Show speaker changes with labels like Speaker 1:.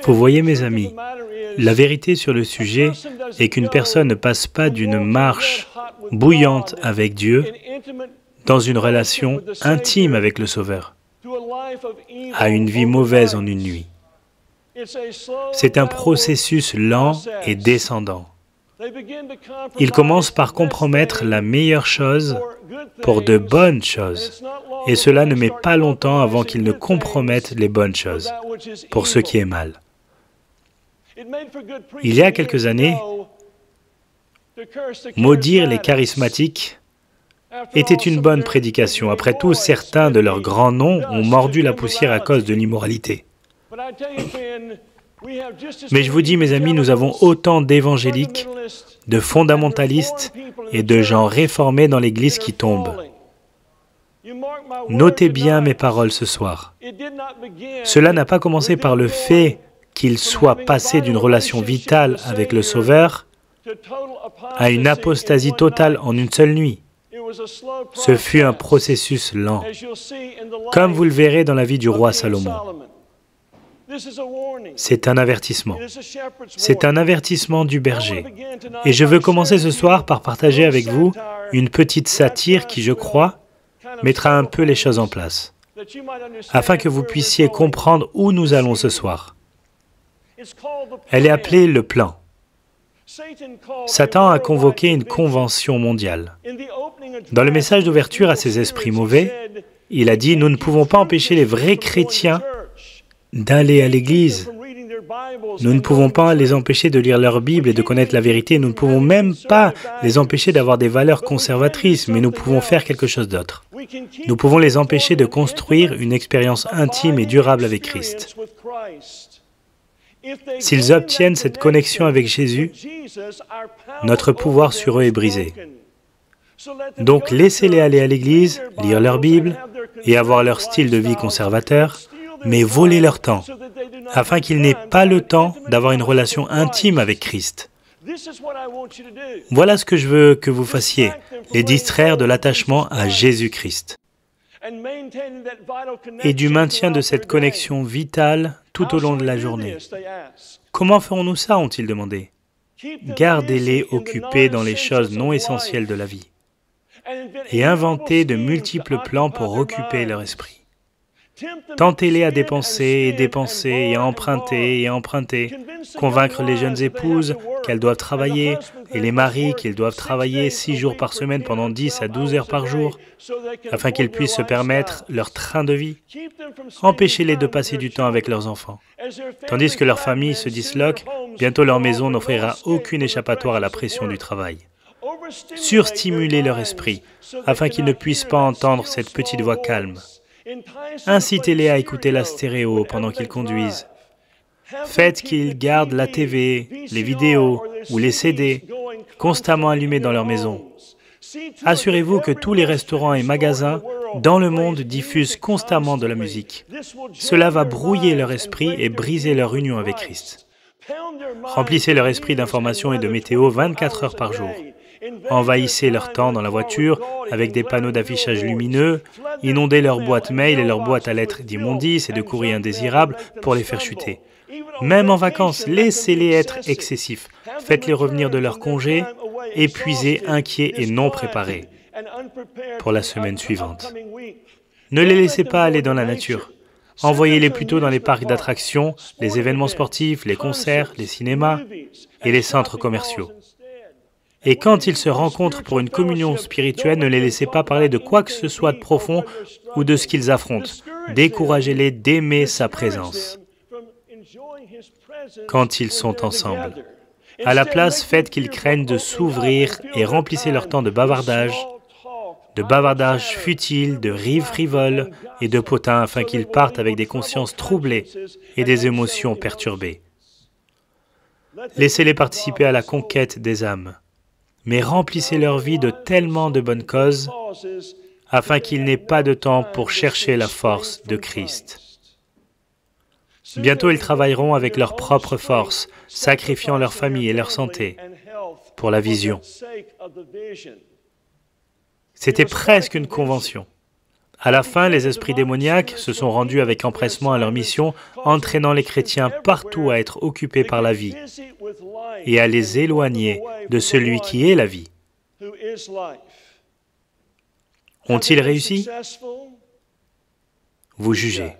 Speaker 1: Vous voyez, mes amis, la vérité sur le sujet est qu'une personne ne passe pas d'une marche bouillante avec Dieu dans une relation intime avec le Sauveur à une vie mauvaise en une nuit. C'est un processus lent et descendant. Ils commencent par compromettre la meilleure chose pour de bonnes choses, et cela ne met pas longtemps avant qu'ils ne compromettent les bonnes choses pour ce qui est mal. Il y a quelques années, maudire les charismatiques était une bonne prédication. Après tout, certains de leurs grands noms ont mordu la poussière à cause de l'immoralité. Mais je vous dis, mes amis, nous avons autant d'évangéliques, de fondamentalistes et de gens réformés dans l'Église qui tombent. Notez bien mes paroles ce soir. Cela n'a pas commencé par le fait qu'ils soient passés d'une relation vitale avec le Sauveur à une apostasie totale en une seule nuit. Ce fut un processus lent, comme vous le verrez dans la vie du roi Salomon. C'est un avertissement. C'est un avertissement du berger. Et je veux commencer ce soir par partager avec vous une petite satire qui, je crois, mettra un peu les choses en place, afin que vous puissiez comprendre où nous allons ce soir. Elle est appelée le plan. Satan a convoqué une convention mondiale. Dans le message d'ouverture à ces esprits mauvais, il a dit « Nous ne pouvons pas empêcher les vrais chrétiens d'aller à l'église. Nous ne pouvons pas les empêcher de lire leur Bible et de connaître la vérité. Nous ne pouvons même pas les empêcher d'avoir des valeurs conservatrices, mais nous pouvons faire quelque chose d'autre. Nous pouvons les empêcher de construire une expérience intime et durable avec Christ. S'ils obtiennent cette connexion avec Jésus, notre pouvoir sur eux est brisé. Donc laissez-les aller à l'église, lire leur Bible et avoir leur style de vie conservateur, mais volez leur temps, afin qu'ils n'aient pas le temps d'avoir une relation intime avec Christ. Voilà ce que je veux que vous fassiez, les distraire de l'attachement à Jésus-Christ et du maintien de cette connexion vitale tout au long de la journée. Comment ferons-nous ça, ont-ils demandé? Gardez-les occupés dans les choses non essentielles de la vie et inventez de multiples plans pour occuper leur esprit. Tentez-les à dépenser et dépenser et à emprunter, convaincre les jeunes épouses qu'elles doivent travailler et les maris qu'ils doivent travailler 6 jours par semaine pendant 10 à 12 heures par jour afin qu'ils puissent se permettre leur train de vie. Empêchez-les de passer du temps avec leurs enfants. Tandis que leur famille se disloque, bientôt leur maison n'offrira aucune échappatoire à la pression du travail. Surstimulez leur esprit afin qu'ils ne puissent pas entendre cette petite voix calme. Incitez-les à écouter la stéréo pendant qu'ils conduisent. Faites qu'ils gardent la TV, les vidéos ou les CD constamment allumés dans leur maison. Assurez-vous que tous les restaurants et magasins dans le monde diffusent constamment de la musique. Cela va brouiller leur esprit et briser leur union avec Christ. Remplissez leur esprit d'informations et de météo 24 heures par jour. Envahissez leur temps dans la voiture avec des panneaux d'affichage lumineux, inondez leurs boîtes mail et leurs boîtes à lettres d'immondices et de courriers indésirables pour les faire chuter. Même en vacances, laissez-les être excessifs. Faites-les revenir de leur congé, épuisés, inquiets et non préparés pour la semaine suivante. Ne les laissez pas aller dans la nature. Envoyez-les plutôt dans les parcs d'attractions, les événements sportifs, les concerts, les cinémas et les centres commerciaux. Et quand ils se rencontrent pour une communion spirituelle, ne les laissez pas parler de quoi que ce soit de profond ou de ce qu'ils affrontent. Découragez-les d'aimer sa présence quand ils sont ensemble. À la place, faites qu'ils craignent de s'ouvrir et remplissez leur temps de bavardage futiles, de rires frivoles et de potins afin qu'ils partent avec des consciences troublées et des émotions perturbées. Laissez-les participer à la conquête des âmes. Mais remplissez leur vie de tellement de bonnes causes afin qu'ils n'aient pas de temps pour chercher la force de Christ. Bientôt, ils travailleront avec leur propre force, sacrifiant leur famille et leur santé pour la vision. C'était presque une convention. À la fin, les esprits démoniaques se sont rendus avec empressement à leur mission, entraînant les chrétiens partout à être occupés par la vie et à les éloigner de celui qui est la vie. Ont-ils réussi? Vous jugez.